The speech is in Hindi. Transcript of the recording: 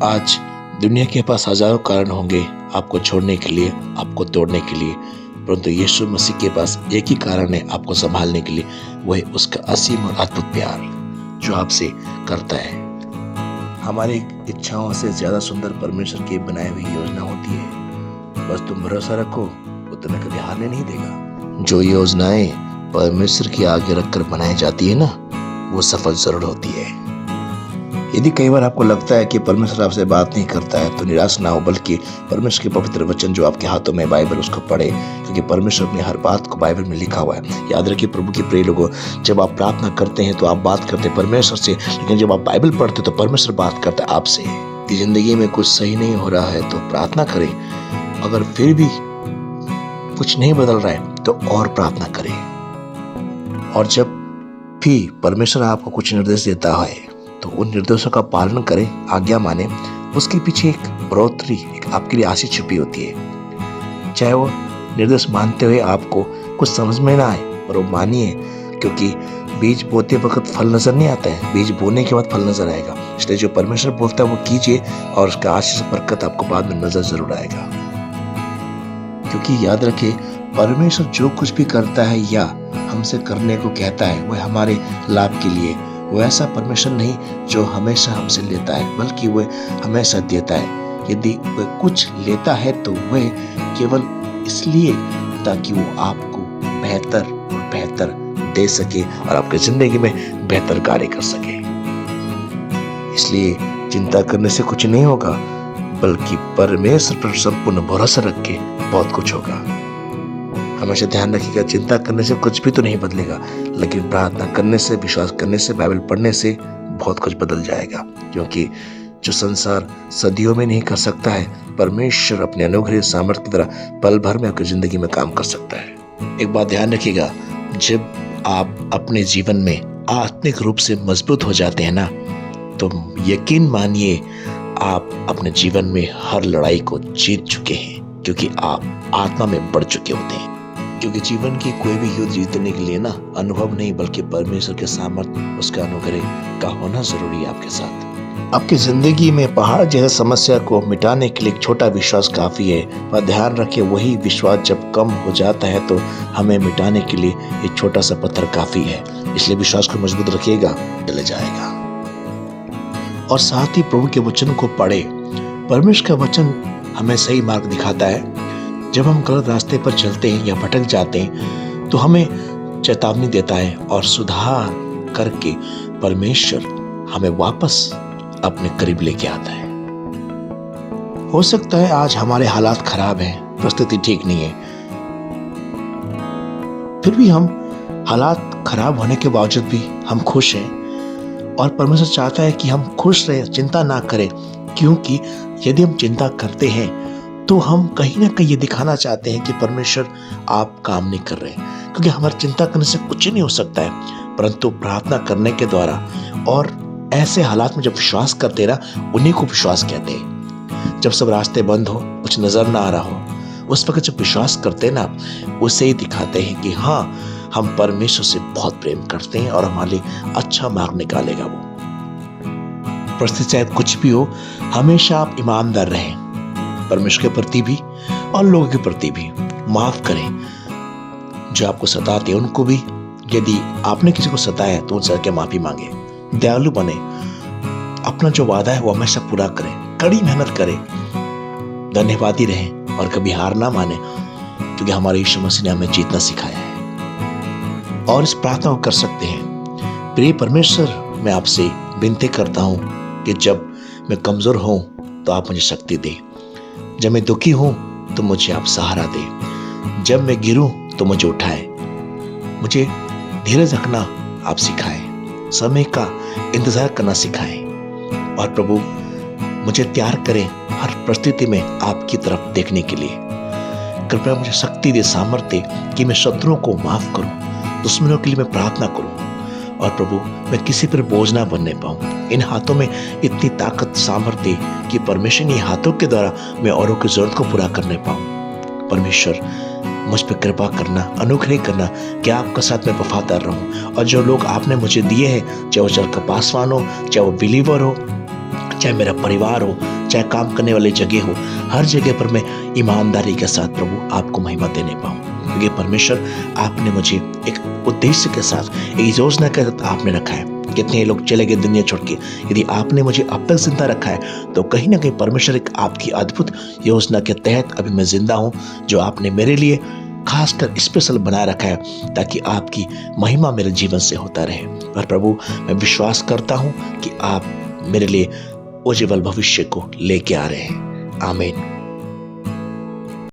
आज दुनिया के पास हजारों कारण होंगे आपको छोड़ने के लिए, आपको तोड़ने के लिए, परंतु यीशु मसीह के पास एक ही कारण है आपको संभालने के लिए। वह है उसका असीम और अद्भुत प्यार जो आपसे करता है। हमारी इच्छाओं से ज्यादा सुंदर परमेश्वर की बनाई हुई योजना होती है। बस तुम भरोसा रखो, वो तुम्हें कभी हारने नहीं देगा। जो योजनाएं परमेश्वर के आगे रखकर बनाई जाती है ना, वो सफल जरूर होती है। यदि कई बार आपको लगता है कि परमेश्वर आपसे बात नहीं करता है, तो निराश ना हो, बल्कि परमेश्वर के पवित्र वचन जो आपके हाथों में बाइबल, उसको पढ़े, क्योंकि परमेश्वर अपनी हर बात को बाइबल में लिखा हुआ है। याद रखिए प्रभु के प्रिय लोगों, जब आप प्रार्थना करते हैं तो आप बात करते हैं परमेश्वर से, लेकिन जब आप बाइबल पढ़ते तो परमेश्वर बात करता है आपसे। कि जिंदगी में कुछ सही नहीं हो रहा है तो प्रार्थना करें, अगर फिर भी कुछ नहीं बदल रहा है तो और प्रार्थना करें। और जब भी परमेश्वर आपको कुछ निर्देश देता है तो उन निर्देशों का पालन करें, आज्ञा माने। उसके पीछे एक बढ़ोतरी, एक आपके लिए आशीष छुपी होती है। चाहे वो निर्देश मानते हुए आपको कुछ समझ में ना आए, पर वो मानिए, क्योंकि बीज बोते वक्त फल नजर नहीं आता है, बीज बोने के बाद फल नजर आएगा। इसलिए जो परमेश्वर बोलता है वो कीजिए, और उसका आशीष बरकत आपको बाद में नजर जरूर आएगा। क्योंकि याद रखिए, परमेश्वर जो कुछ भी करता है या हमसे करने को कहता है, वह हमारे लाभ के लिए। वो ऐसा परमेश्वर नहीं जो हमेशा हमसे लेता है, बल्कि वह हमेशा देता है। यदि वह कुछ लेता है तो वह केवल इसलिए ताकि वो आपको बेहतर और बेहतर दे सके और आपकी जिंदगी में बेहतर कार्य कर सके। इसलिए चिंता करने से कुछ नहीं होगा, बल्कि परमेश्वर पर संपूर्ण भरोसा रख के बहुत कुछ होगा। हमेशा ध्यान रखिएगा, चिंता करने से कुछ भी तो नहीं बदलेगा, लेकिन प्रार्थना करने से, विश्वास करने से, बाइबल पढ़ने से बहुत कुछ बदल जाएगा। क्योंकि जो संसार सदियों में नहीं कर सकता है, परमेश्वर अपने अनुग्रह सामर्थ्य के द्वारा पल भर में आपकी जिंदगी में काम कर सकता है। एक बात ध्यान रखिएगा, जब आप अपने जीवन में आत्मिक रूप से मजबूत हो जाते हैं ना, तो यकीन मानिए आप अपने जीवन में हर लड़ाई को जीत चुके हैं, क्योंकि आप आत्मा में बढ़ चुके होते हैं। क्योंकि जीवन की कोई भी युद्ध जीतने के लिए ना अनुभव नहीं, बल्कि परमेश्वर के सामर्थ्य, उसका अनुग्रह का होना जरूरी है आपके साथ। आपकी जिंदगी में पहाड़ जैसे समस्या को मिटाने के लिए एक छोटा विश्वास काफी है। पर ध्यान रखिए, वही विश्वास जब कम हो जाता है तो हमें मिटाने के लिए एक छोटा सा पत्थर काफी है। इसलिए विश्वास को मजबूत रखिएगा, चले जाएगा। और साथ ही प्रभु के वचन को पढ़े। परमेश्वर का वचन हमें सही मार्ग दिखाता है। जब हम गलत रास्ते पर चलते हैं या भटक जाते हैं तो हमें चेतावनी देता है और सुधार करके परमेश्वर हमें वापस अपने करीब लेके आता है। हो सकता है आज हमारे हालात खराब हैं, परिस्थिति ठीक नहीं है, फिर भी हम हालात खराब होने के बावजूद भी हम खुश हैं। और परमेश्वर चाहता है कि हम खुश रहें, चिंता ना करें, क्योंकि यदि हम चिंता करते हैं तो हम कहीं ना कहीं ये दिखाना चाहते हैं कि परमेश्वर आप काम नहीं कर रहे। क्योंकि हमारी चिंता करने से कुछ नहीं हो सकता है, परंतु प्रार्थना करने के द्वारा और ऐसे हालात में जब विश्वास करते ना, उन्हीं को विश्वास कहते हैं। जब सब रास्ते बंद हो, कुछ नजर ना आ रहा हो, उस वक्त जब विश्वास करते ना, उसे ही दिखाते हैं कि हाँ, हम परमेश्वर से बहुत प्रेम करते हैं और हमारे लिए अच्छा मार्ग निकालेगा वो। परिस्थिति चाहे कुछ भी हो, हमेशा आप ईमानदार रहें, परमेश्वर के प्रति भी और लोगों के प्रति भी। माफ करें जो आपको सताते हैं, उनको भी। यदि आपने किसी को सताया है तो उनसे आके माफी मांगे। दयालु बने, अपना जो वादा है वो हमेशा पूरा करें, कड़ी मेहनत करें, धन्यवादी रहें और कभी हार ना माने, क्योंकि हमारे यीशु मसीह ने हमें जीतना सिखाया है। और इस प्रार्थना को कर सकते हैं। प्रिय परमेश्वर, मैं आपसे विनती करता हूँ कि जब मैं कमजोर हूं तो आप मुझे शक्ति दें, जब मैं दुखी हूं तो मुझे आप सहारा दें, जब मैं गिरूं तो मुझे उठाएं, मुझे धीरज रखना आप सिखाएं, समय का इंतजार करना सिखाएं। और प्रभु, मुझे तैयार करें हर परिस्थिति में आपकी तरफ देखने के लिए। कृपया मुझे शक्ति दे, सामर्थ्य कि मैं शत्रुओं को माफ करूं, दुश्मनों के लिए मैं प्रार्थना करूं। और प्रभु, मैं किसी पर बोझ ना बनने पाऊं। इन हाथों में इतनी ताकत, सामर्थ्य कि परमेश्वर ने हाथों के द्वारा मैं औरों की जरूरत को पूरा करने पाऊं। परमेश्वर, मुझ पर कृपा करना, अनुग्रह करना कि आपके साथ मैं वफादार रहूं। और जो लोग आपने मुझे दिए हैं, चाहे वो चरकपासवान हो, चाहे वो बिलीवर हो, चाहे मेरा परिवार हो, चाहे काम करने वाली जगह हो, हर जगह पर मैं ईमानदारी के साथ प्रभु आपको महिमा देने पाऊँ। क्योंकि परमेश्वर आपने मुझे एक उद्देश्य के साथ, एक योजना के साथ आपने रखा है। कितने लोग चले गए दुनिया छोड़ के, यदि आपने मुझे अब तक जिंदा रखा है तो कहीं ना कहीं परमेश्वर एक आपकी अद्भुत योजना के तहत अभी मैं जिंदा हूँ, जो आपने मेरे लिए खासकर स्पेशल बना रखा है, ताकि आपकी महिमा मेरे जीवन से होता रहे। और प्रभु मैं विश्वास करता हूँ कि आप मेरे लिए उज्जवल भविष्य को लेके आ रहे हैं। आमीन।